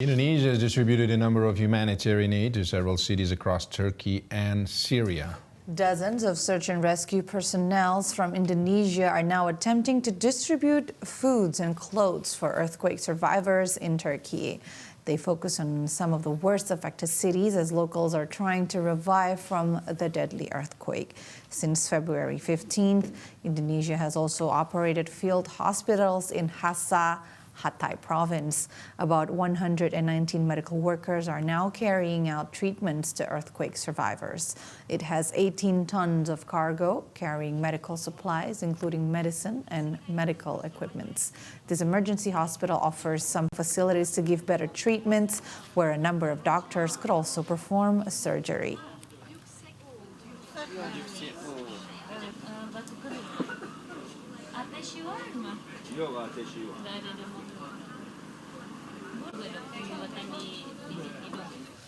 Indonesia has distributed a number of humanitarian aid to several cities across Turkey and Syria. Dozens of search and rescue personnel from Indonesia are now attempting to distribute foods and clothes for earthquake survivors in Turkey. They focus on some of the worst affected cities as locals are trying to revive from the deadly earthquake. Since February 15th, Indonesia has also operated field hospitals in Hassa, Hatay province. About 119 medical workers are now carrying out treatments to earthquake survivors. It has 18 tons of cargo carrying medical supplies, including medicine and medical equipment. This emergency hospital offers some facilities to give better treatments, where a number of doctors could also perform surgery.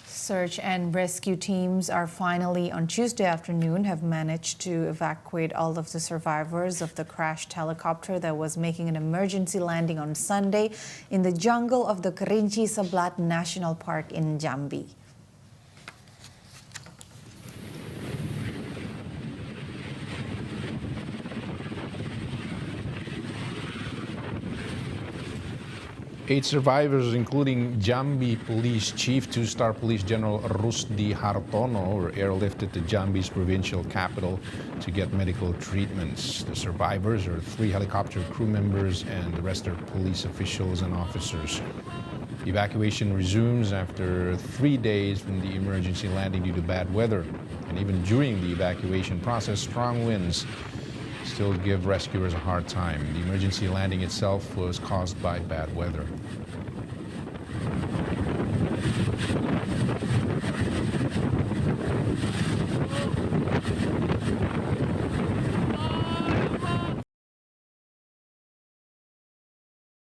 Search and rescue teams are finally on Tuesday afternoon have managed to evacuate all of the survivors of the crashed helicopter that was making an emergency landing on Sunday in the jungle of the Kerinci Seblat National Park in Jambi. Eight survivors, including Jambi Police Chief, two-star Police General Rusdi Hartono, were airlifted to Jambi's provincial capital to get medical treatments. The survivors are 3 helicopter crew members and the rest are police officials and officers. The evacuation resumes after 3 days from the emergency landing due to bad weather. And even during the evacuation process, strong winds still give rescuers a hard time. The emergency landing itself was caused by bad weather.